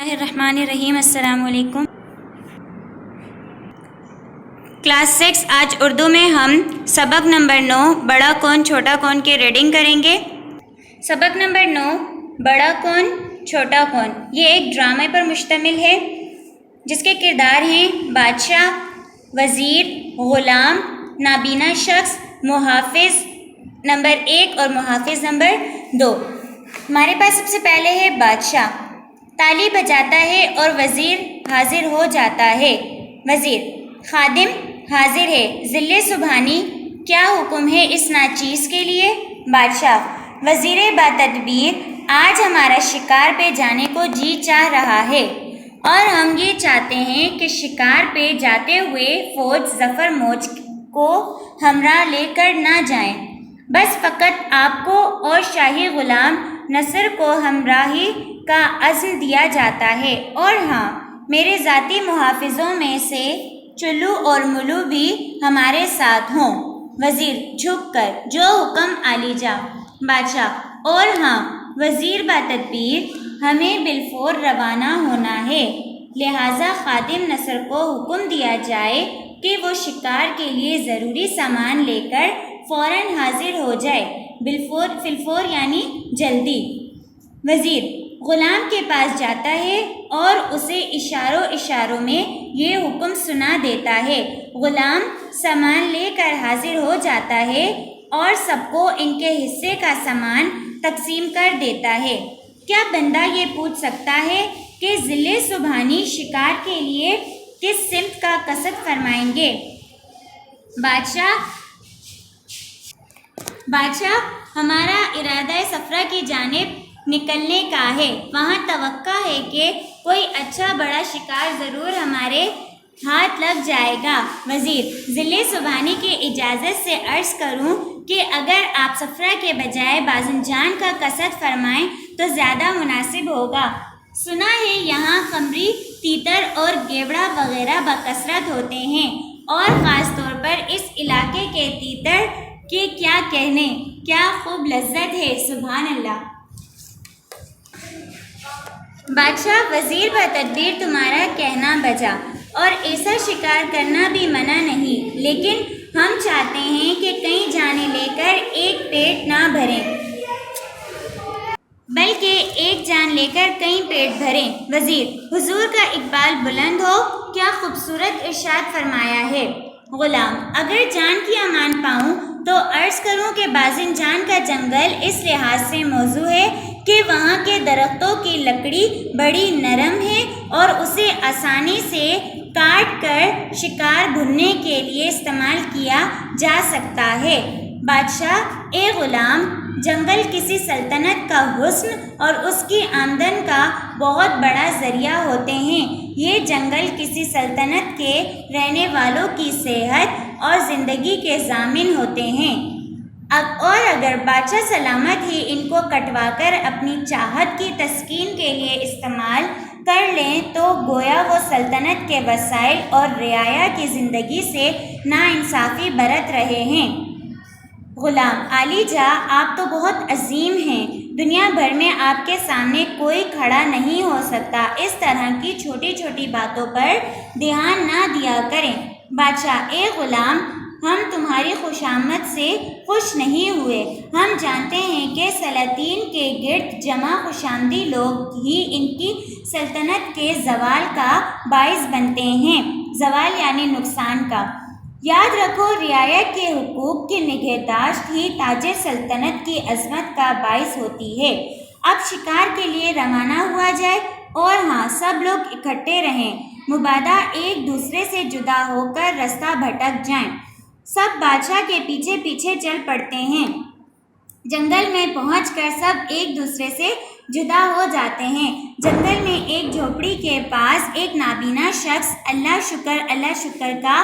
الرحمن الرحیم۔ السلام علیکم۔ کلاس 6 آج اردو میں ہم سبق نمبر 9 بڑا کون چھوٹا کون کے ریڈنگ کریں گے۔ سبق نمبر 9 بڑا کون چھوٹا کون، یہ ایک ڈرامے پر مشتمل ہے جس کے کردار ہیں بادشاہ، وزیر، غلام، نابینا شخص، محافظ نمبر 1 اور محافظ نمبر 2۔ ہمارے پاس سب سے پہلے ہے بادشاہ۔ تالی بجاتا ہے اور وزیر حاضر ہو جاتا ہے۔ وزیر: خادم حاضر ہے، ذل سبحانی کیا حکم ہے اس ناچیز کے لیے؟ بادشاہ: وزیر باتدبیر، آج ہمارا شکار پہ جانے کو جی چاہ رہا ہے اور ہم یہ چاہتے ہیں کہ شکار پہ جاتے ہوئے فوج ظفر موج کو ہمراہ لے کر نہ جائیں، بس فقط آپ کو اور شاہی غلام نصر کو ہمراہی کا عزم دیا جاتا ہے، اور ہاں، میرے ذاتی محافظوں میں سے چلو اور ملو بھی ہمارے ساتھ ہوں۔ وزیر جھک کر: جو حکم عالی جا۔ بادشاہ: اور ہاں وزیر باتدبیر، ہمیں بالفور روانہ ہونا ہے، لہٰذا خادم نصر کو حکم دیا جائے کہ وہ شکار کے لیے ضروری سامان لے کر فوراً حاضر ہو جائے، فلفور یعنی جلدی۔ وزیر غلام کے پاس جاتا ہے اور اسے اشاروں میں یہ حکم سنا دیتا ہے۔ غلام سامان لے کر حاضر ہو جاتا ہے اور سب کو ان کے حصے کا سامان تقسیم کر دیتا ہے۔ کیا بندہ یہ پوچھ سکتا ہے کہ ذل سبحانی شکار کے لیے کس سمت کا قصد فرمائیں گے؟ بادشاہ: ہمارا ارادہ صفرا کی جانب نکلنے کا ہے، وہاں توقع ہے کہ کوئی اچھا بڑا شکار ضرور ہمارے ہاتھ لگ جائے گا۔ وزیر: ذل سبحانی کی اجازت سے عرض کروں کہ اگر آپ صفرا کے بجائے باذنجان کا قصد فرمائیں تو زیادہ مناسب ہوگا۔ سنا ہے یہاں قمری، تیتر اور گیوڑا وغیرہ بکثرت ہوتے ہیں، اور خاص طور پر اس علاقے کے تیتر کے کیا کہنے، کیا خوب لذت ہے، سبحان اللہ۔ بادشاہ: وزیر باتدبیر، تمہارا کہنا بجا، اور ایسا شکار کرنا بھی منع نہیں، لیکن ہم چاہتے ہیں کہ کئی جانیں لے کر ایک پیٹ نہ بھریں، بلکہ ایک جان لے کر کئی پیٹ بھریں۔ وزیر: حضور کا اقبال بلند ہو، کیا خوبصورت ارشاد فرمایا ہے۔ غلام: اگر جان کی امان پاؤں تو عرض کروں کہ باذنجان کا جنگل اس لحاظ سے موزوں ہے کہ وہاں کے درختوں کی لکڑی بڑی نرم ہے اور اسے آسانی سے کاٹ کر شکار بھوننے کے لیے استعمال کیا جا سکتا ہے۔ بادشاہ: اے غلام، جنگل کسی سلطنت کا حسن اور اس کی آمدن کا بہت بڑا ذریعہ ہوتے ہیں، یہ جنگل کسی سلطنت کے رہنے والوں کی صحت اور زندگی کے ضامن ہوتے ہیں، اور اگر بادشاہ سلامت ہی ان کو کٹوا کر اپنی چاہت کی تسکین کے لیے استعمال کر لیں تو گویا وہ سلطنت کے وسائل اور رعایا کی زندگی سے ناانصافی برت رہے ہیں۔ غلام: عالی جا، آپ تو بہت عظیم ہیں، دنیا بھر میں آپ کے سامنے کوئی کھڑا نہیں ہو سکتا، اس طرح کی چھوٹی چھوٹی باتوں پر دھیان نہ دیا کریں۔ بادشاہ: اے غلام، ہم تمہاری خوشامد سے خوش نہیں ہوئے، ہم جانتے ہیں کہ سلاطین کے گرد جمع خوشامدی لوگ ہی ان کی سلطنت کے زوال کا باعث بنتے ہیں، زوال یعنی نقصان کا۔ یاد رکھو، رعایا کے حقوق کی نگہداشت ہی تاج سلطنت کی عظمت کا باعث ہوتی ہے۔ اب شکار کے لیے روانہ ہوا جائے، اور ہاں، سب لوگ اکٹھے رہیں، مبادا ایک دوسرے سے جدا ہو کر رستہ بھٹک جائیں۔ سب بادشاہ کے پیچھے پیچھے چل پڑتے ہیں۔ جنگل میں پہنچ کر سب ایک دوسرے سے جدا ہو جاتے ہیں۔ جنگل میں ایک جھوپڑی کے پاس ایک نابینا شخص اللہ شکر کا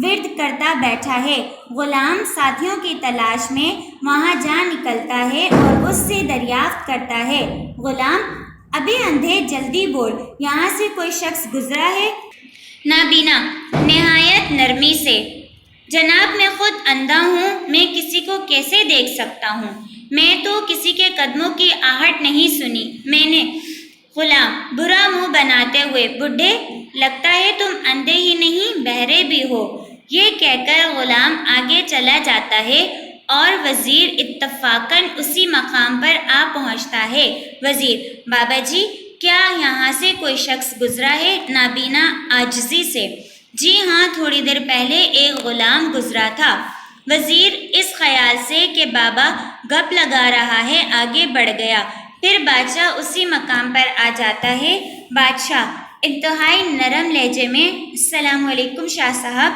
ورد کرتا بیٹھا ہے۔ غلام ساتھیوں کی تلاش میں وہاں جا نکلتا ہے اور اس سے دریافت کرتا ہے: غلام، ابے اندھے، جلدی بول، یہاں سے کوئی شخص گزرا ہے؟ نابینا نہایت نرمی سے: جناب، میں خود اندھا ہوں، میں کسی کو کیسے دیکھ سکتا ہوں؟ میں تو کسی کے قدموں کی آہٹ نہیں سنی۔ میں نے غلام برا منہ بناتے ہوئے، بڈھے لگتا ہے تم اندھے ہی نہیں بہرے بھی ہو۔ یہ کہہ کر غلام آگے چلا جاتا ہے اور وزیر اتفاقاً اسی مقام پر آ پہنچتا ہے۔ وزیر: بابا جی کیا یہاں سے کوئی شخص گزرا ہے؟ نابینا عاجزی سے: جی ہاں، تھوڑی دیر پہلے ایک غلام گزرا تھا۔ وزیر اس خیال سے کہ بابا گپ لگا رہا ہے آگے بڑھ گیا۔ پھر بادشاہ اسی مقام پر آ جاتا ہے۔ بادشاہ انتہائی نرم لہجے میں: السلام علیکم شاہ صاحب،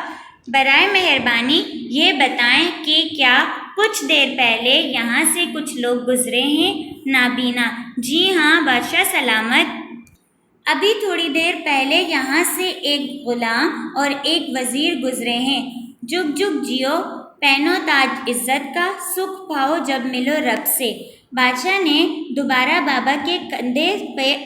برائے مہربانی یہ بتائیں کہ کیا کچھ دیر پہلے یہاں سے کچھ لوگ گزرے ہیں؟ نابینا: جی ہاں بادشاہ سلامت، ابھی تھوڑی دیر پہلے یہاں سے ایک غلام اور ایک وزیر گزرے ہیں۔ جگ جگ جیو، پہنو تاج عزت کا، سکھ پاؤ جب ملو رب سے۔ بادشاہ نے دوبارہ بابا کے کندھے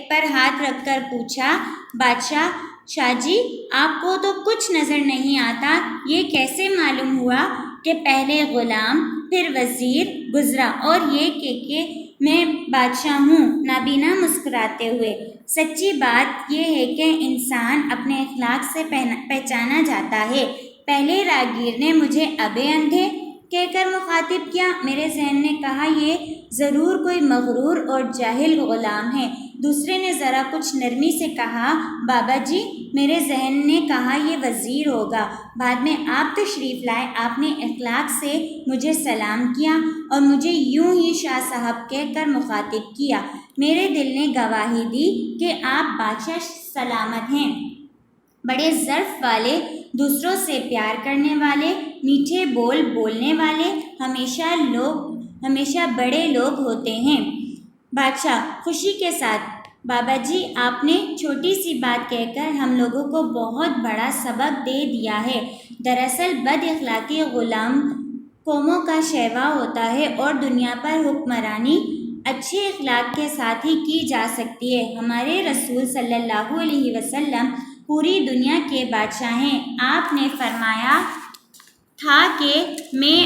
پر ہاتھ رکھ کر پوچھا: بادشاہ شاہ جی آپ کو تو کچھ نظر نہیں آتا، یہ کیسے معلوم ہوا کہ پہلے غلام پھر وزیر گزرا اور یہ کہ میں بادشاہ ہوں؟ نابینا مسکراتے ہوئے: سچی بات یہ ہے کہ انسان اپنے اخلاق سے پہچانا جاتا ہے۔ پہلے راگیر نے مجھے ابے اندھے کہہ کر مخاطب کیا۔ میرے ذہن نے کہا یہ ضرور کوئی مغرور اور جاہل غلام ہے۔ دوسرے نے ذرا کچھ نرمی سے کہا: بابا جی میرے ذہن نے کہا یہ وزیر ہوگا۔ بعد میں آپ تشریف لائے، آپ نے اخلاق سے مجھے سلام کیا اور مجھے یوں ہی شاہ صاحب کہہ کر مخاطب کیا۔ میرے دل نے گواہی دی کہ آپ بادشاہ سلامت ہیں، بڑے ظرف والے، دوسروں سے پیار کرنے والے، میٹھے بول بولنے والے، ہمیشہ بڑے لوگ ہوتے ہیں۔ بادشاہ خوشی کے ساتھ: بابا جی آپ نے چھوٹی سی بات کہہ کر ہم لوگوں کو بہت بڑا سبق دے دیا ہے۔ دراصل بد اخلاقی غلام قوموں کا شیوا ہوتا ہے اور دنیا پر حکمرانی اچھے اخلاق کے ساتھ ہی کی جا سکتی ہے۔ ہمارے رسول صلی اللہ علیہ وسلم پوری دنیا کے بادشاہ ہیں۔ آپ نے فرمایا تھا کہ میں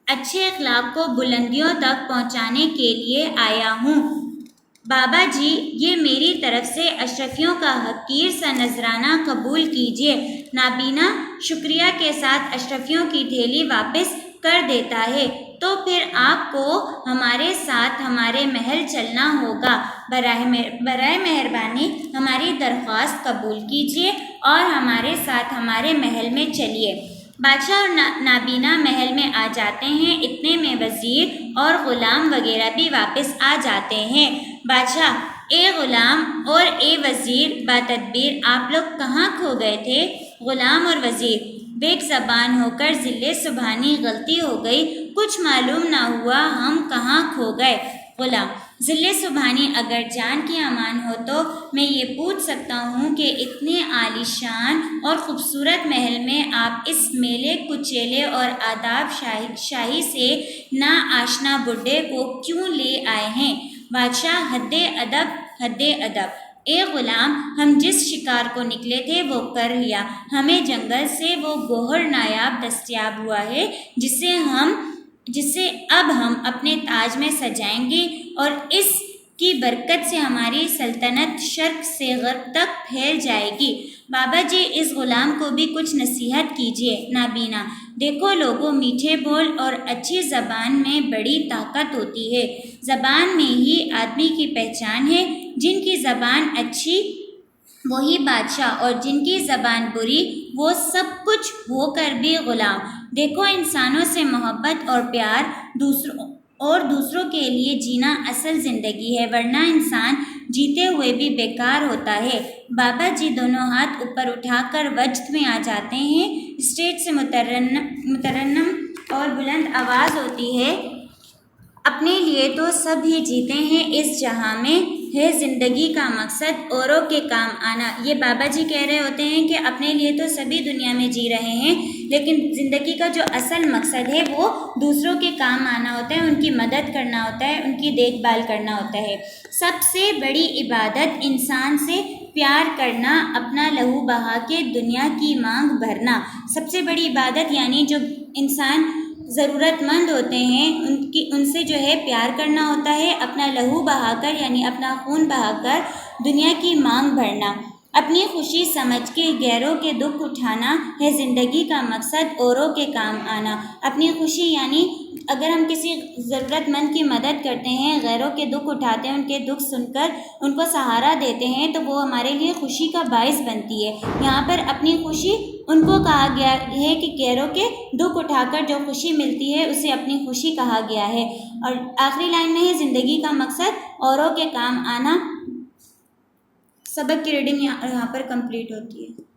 اچھے اخلاق کو بلندیوں تک پہنچانے کے لیے آیا ہوں۔ بابا جی یہ میری طرف سے اشرفیوں کا حقیر سا نذرانہ قبول کیجیے۔ نابینا شکریہ کے ساتھ اشرفیوں کی تھیلی واپس کر دیتا ہے۔ تو پھر آپ کو ہمارے ساتھ ہمارے محل چلنا ہوگا۔ برائے مہربانی ہماری درخواست قبول کیجیے اور ہمارے ساتھ ہمارے محل میں چلیے۔ بادشاہ اور نابینا محل میں آ جاتے ہیں۔ اتنے میں وزیر اور غلام وغیرہ بھی واپس آ جاتے ہیں۔ بادشاہ: اے غلام اور اے وزیر باتدبیر، آپ لوگ کہاں کھو گئے تھے؟ غلام اور وزیر: بیک زبان ہو کر ذل سبحانی غلطی ہو گئی، کچھ معلوم نہ ہوا ہم کہاں کھو گئے۔ غلام: ذل سبحانی اگر جان کی امان ہو تو میں یہ پوچھ سکتا ہوں کہ اتنے عالی شان اور خوبصورت محل میں آپ اس میلے کچیلے اور آداب شاہی سے نا آشنا بڈھے کو کیوں لے آئے ہیں؟ بادشاہ: حد ادب۔ اے غلام ہم جس شکار کو نکلے تھے وہ کر لیا، ہمیں جنگل سے وہ گوہر نایاب دستیاب ہوا ہے جسے اب ہم اپنے تاج میں سجائیں گے اور اس کی برکت سے ہماری سلطنت شرق سے غرب تک پھیل جائے گی۔ بابا جی اس غلام کو بھی کچھ نصیحت کیجیے۔ نابینا: دیکھو لوگوں، میٹھے بول اور اچھی زبان میں بڑی طاقت ہوتی ہے۔ زبان میں ہی آدمی کی پہچان ہے۔ جن کی زبان اچھی وہی بادشاہ اور جن کی زبان بری وہ سب کچھ ہو کر بھی غلام۔ دیکھو انسانوں سے محبت اور پیار دوسروں کے لیے جینا اصل زندگی ہے، ورنہ انسان جیتے ہوئے بھی بیکار ہوتا ہے۔ بابا جی دونوں ہاتھ اوپر اٹھا کر وجد میں آ جاتے ہیں۔ اسٹیج سے مترنم اور بلند آواز ہوتی ہے: اپنے لیے تو سب ہی جیتے ہیں، اس جہاں میں ہے زندگی کا مقصد اوروں کے کام آنا۔ یہ بابا جی کہہ رہے ہوتے ہیں کہ اپنے لیے تو سبھی دنیا میں جی رہے ہیں، لیکن زندگی کا جو اصل مقصد ہے وہ دوسروں کے کام آنا ہوتا ہے، ان کی مدد کرنا ہوتا ہے، ان کی دیکھ بھال کرنا ہوتا ہے۔ سب سے بڑی عبادت انسان سے پیار کرنا، اپنا لہو بہا کے دنیا کی مانگ بھرنا۔ سب سے بڑی عبادت یعنی جو انسان ضرورت مند ہوتے ہیں ان سے جو ہے پیار کرنا ہوتا ہے، اپنا لہو بہا کر یعنی اپنا خون بہا کر دنیا کی مانگ بھرنا۔ اپنی خوشی سمجھ کے غیروں کے دکھ اٹھانا ہے زندگی کا مقصد، اوروں کے کام آنا۔ اپنی خوشی یعنی اگر ہم کسی ضرورت مند کی مدد کرتے ہیں، غیروں کے دکھ اٹھاتے ہیں، ان کے دکھ سن کر ان کو سہارا دیتے ہیں تو وہ ہمارے لیے خوشی کا باعث بنتی ہے۔ یہاں پر اپنی خوشی ان کو کہا گیا ہے کہ غیروں کے دکھ اٹھا کر جو خوشی ملتی ہے اسے اپنی خوشی کہا گیا ہے۔ اور آخری لائن میں ہے زندگی کا مقصد اوروں کے کام آنا۔ سبق کی ریڈنگ یہاں پر کمپلیٹ ہوتی ہے۔